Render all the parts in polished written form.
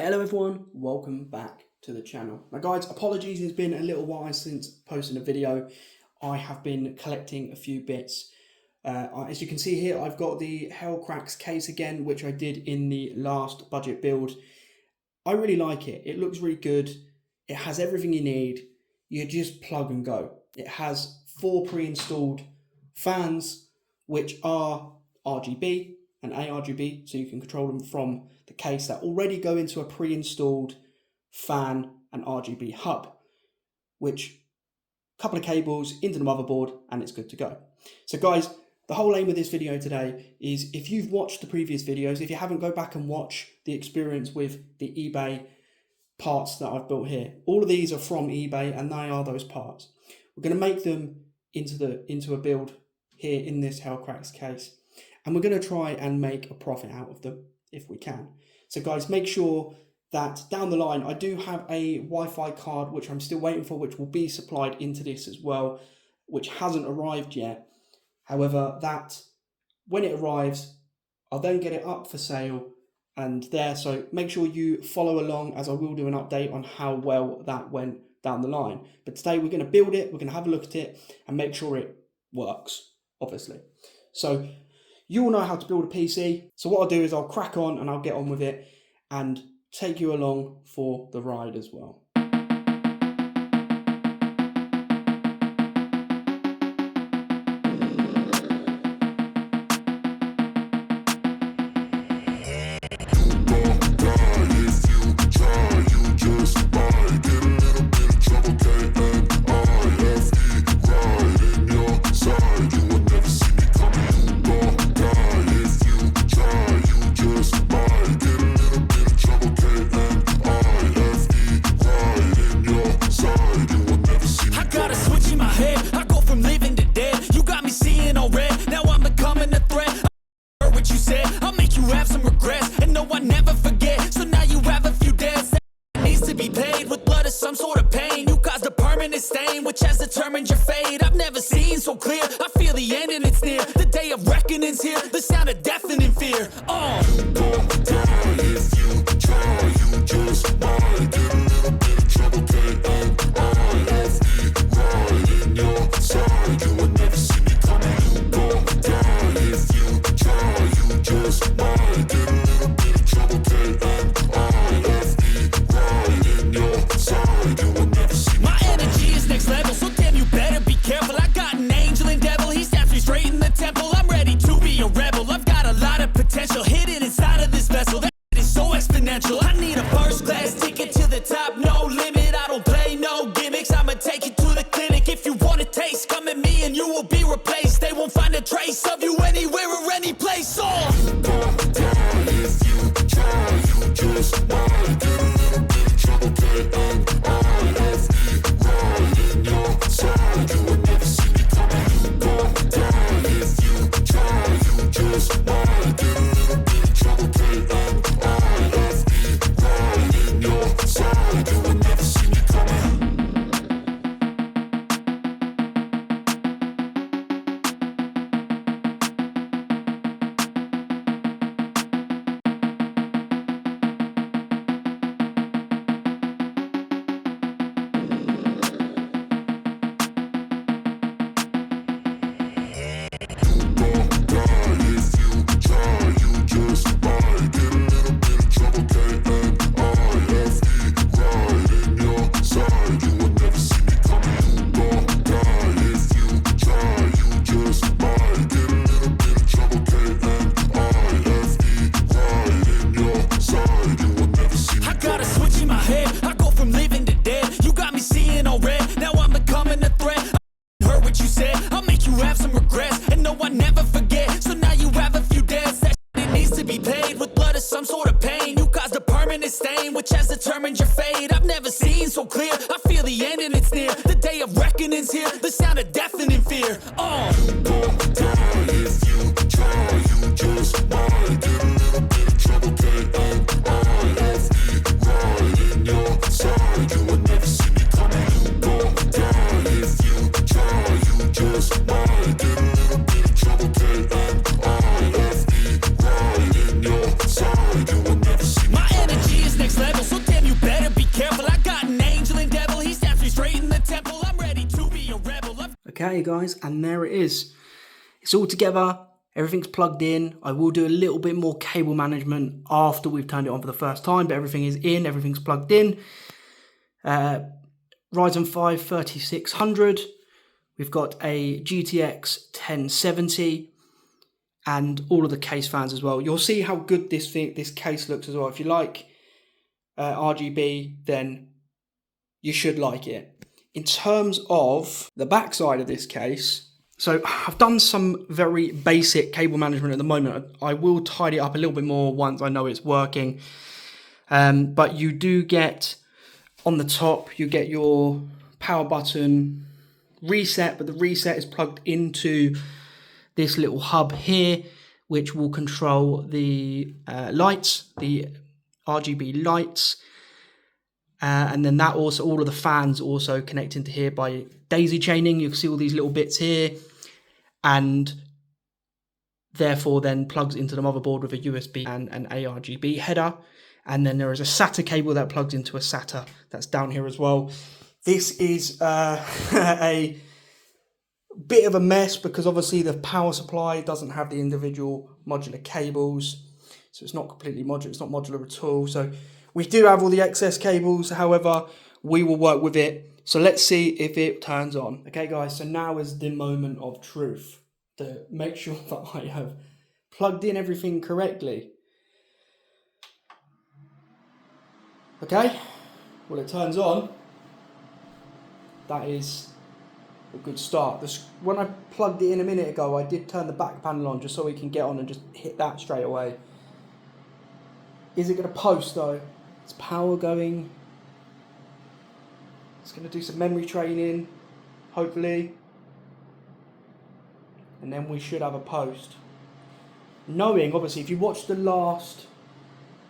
Hello everyone, welcome back to the channel. Now guys, apologies, it's been a little while since posting a video. I have been collecting a few bits. As you can see here, I've got the Hellcracks case again, which I did in the last budget build. I really like it. It looks really good. It has everything you need. You just plug and go. It has 4 pre-installed fans, which are RGB and ARGB, so you can control them from the case, that already go into a pre-installed fan and RGB hub, which a couple of cables into the motherboard and it's good to go. So guys, the whole aim of this video today is, if you've watched the previous videos, if you haven't, go back and watch the experience with the eBay parts that I've built here. All of these are from eBay and they are those parts. We're going to make them into a build here in this Hellcracks case, and we're going to try and make a profit out of them if we can. So guys, make sure that down the line, I do have a Wi-Fi card which I'm still waiting for, which will be supplied into this as well, which hasn't arrived yet. However, that when it arrives, I'll then get it up for sale and there. So make sure you follow along, as I will do an update on how well that went down the line. But today we're going to build it, we're going to have a look at it and make sure it works, obviously. So you all know how to build a PC. So what I'll do is I'll crack on and I'll get on with it and take you along for the ride as well. Some sort of pain, you caused a permanent stain which has determined your fate. I've never seen so clear, I feel the end and it's near. The day of reckoning's here, the sound of deafening fear. You don't die if you try, you just might get a little bit of trouble, K-N-I-F-E, right in your side. You will never see me coming. You don't die if you try, you just might get a little bit of trouble, K-N-I-F-E, right in your side. My energy is next level, so damn you better be careful. I got an angel and devil, he stabs me straight in the temple. I'm ready to be a rebel, I've got a lot of potential hidden inside of this vessel. That is so exponential. I need a first class ticket to the top, no limit. I don't play no gimmicks, I'ma take you to the clinic. If you want a taste, come at me and you will be replaced. They won't find a trace of you anywhere or any place. You don't die if you try, you just might get a little bit of trouble, K-N-I-F-E, right in your side. You will never see me coming. You don't die if you try, you just might get a little bit of trouble, K-N-I-F-E, right in your side. You will never see me coming. Some sort of pain, you caused a permanent stain which has determined your fate. I've never seen so clear, I feel the end and it's near. The day of reckoning's here, the sound of deafening fear. You don't die if you try, you just might get a little bit of trouble, K-N-I-F-E, right in your side. You will never see me coming. You don't die if you try, you just might get a little bit of trouble, K-N-I-F-E, right in your side. You will never see me. My energy is next level. Okay guys, and there it is. It's all together, everything's plugged in. I will do a little bit more cable management after we've turned it on for the first time, but everything is in, everything's plugged in. Ryzen 5 3600. We've got a GTX 1070 and all of the case fans as well. You'll see how good this case looks as well. If you like RGB, then you should like it. In terms of the back side of this case, so I've done some very basic cable management at the moment. I will tidy it up a little bit more once I know it's working. But you do get, on the top, you get your power button reset, but the reset is plugged into this little hub here, which will control the lights, the RGB lights. And then that also, all of the fans also connect into here by daisy chaining. You can see all these little bits here, and therefore then plugs into the motherboard with a USB and an ARGB header. And then there is a SATA cable that plugs into a SATA that's down here as well. This is a bit of a mess because obviously the power supply doesn't have the individual modular cables, so it's not completely modular. It's not modular at all. So we do have all the excess cables. However, we will work with it. So let's see if it turns on. Okay, guys. So now is the moment of truth to make sure that I have plugged in everything correctly. Okay. Well, it turns on. That is a good start. When I plugged it in a minute ago, I did turn the back panel on just so we can get on and just hit that straight away. Is it going to post though? It's power going. It's going to do some memory training, hopefully. And then we should have a post. Knowing, obviously, if you watched the last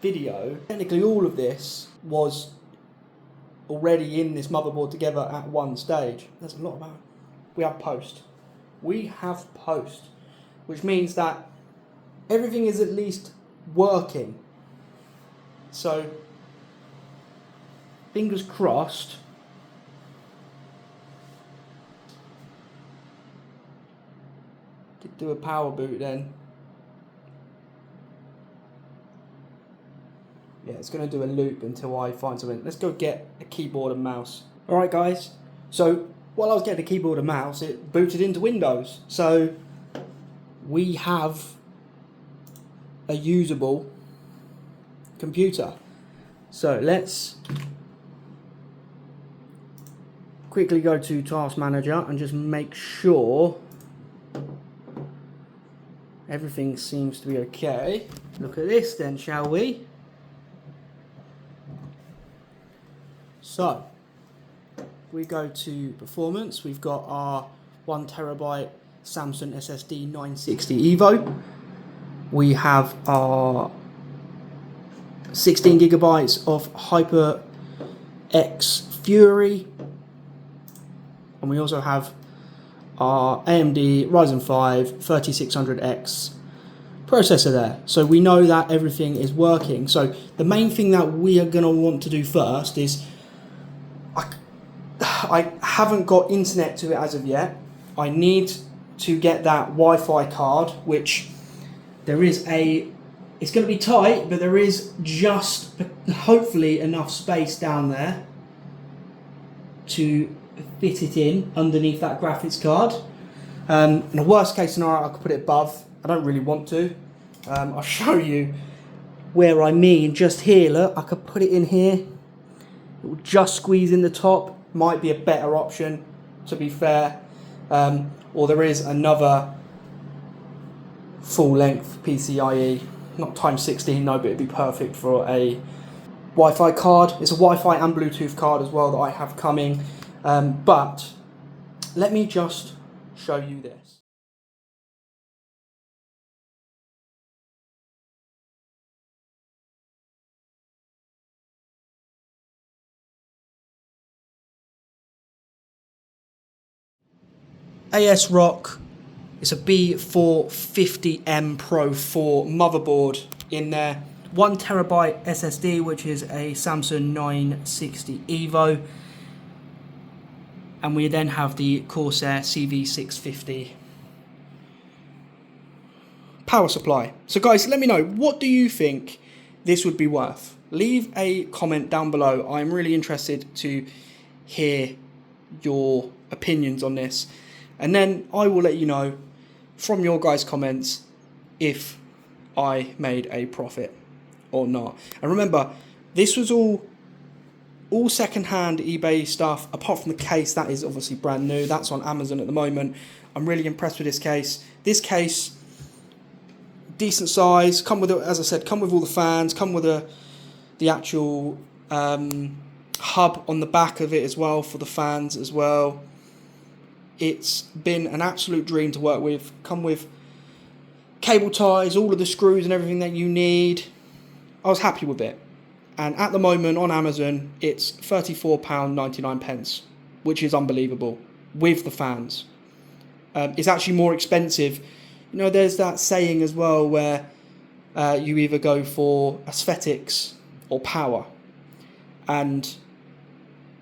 video, technically all of this was already in this motherboard together at one stage. There's a lot about it. We have post. We have post, which means that everything is at least working. So, fingers crossed. Did do a power boot then. Yeah, it's going to do a loop until I find something. Let's go get a keyboard and mouse. Alright guys, so while I was getting a keyboard and mouse, it booted into Windows. So we have a usable computer. So let's quickly go to Task Manager and just make sure everything seems to be okay. Look at this then, shall we? So, we go to performance. We've got our 1TB Samsung SSD 960 Evo. We have our 16GB of HyperX Fury. And we also have our AMD Ryzen 5 3600X processor there. So we know that everything is working. So the main thing that we are going to want to do first is, I haven't got internet to it as of yet. I need to get that Wi-Fi card, which there is it's going to be tight, but there is just hopefully enough space down there to fit it in underneath that graphics card. In the worst case scenario, I could put it above. I don't really want to. I'll show you where I mean. Just here, look, I could put it in here. It will just squeeze in the top. Might be a better option, to be fair. Or there is another full-length PCIe, not times 16, no, but it'd be perfect for a Wi-Fi card. It's a Wi-Fi and Bluetooth card as well that I have coming. But let me just show you this. ASRock, it's a B450M Pro 4 motherboard in there. 1TB SSD, which is a Samsung 960 Evo. And we then have the Corsair CV650 power supply. So guys, let me know, what do you think this would be worth? Leave a comment down below. I'm really interested to hear your opinions on this. And then I will let you know from your guys' comments if I made a profit or not. And remember, this was all second-hand eBay stuff, apart from the case. That is obviously brand new. That's on Amazon at the moment. I'm really impressed with this case. This case, decent size, come with, as I said, come with all the fans, come with the actual hub on the back of it as well for the fans as well. It's been an absolute dream to work with. Come with cable ties, all of the screws and everything that you need. I was happy with it. And at the moment on Amazon, it's £34.99, which is unbelievable, with the fans. It's actually more expensive. You know, there's that saying as well where you either go for aesthetics or power. And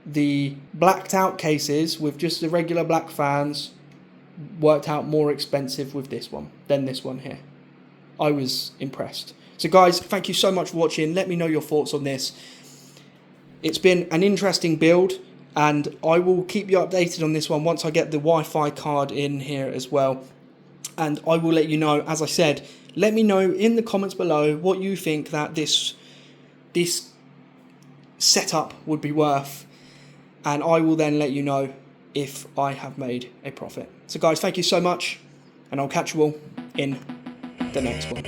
the blacked out cases with just the regular black fans worked out more expensive with this one than this one here. I was impressed. So guys, thank you so much for watching. Let me know your thoughts on this. It's been an interesting build, and I will keep you updated on this one once I get the Wi-Fi card in here as well. And I will let you know, as I said, let me know in the comments below what you think that this setup would be worth. And I will then let you know if I have made a profit. So guys, thank you so much, and I'll catch you all in the next one.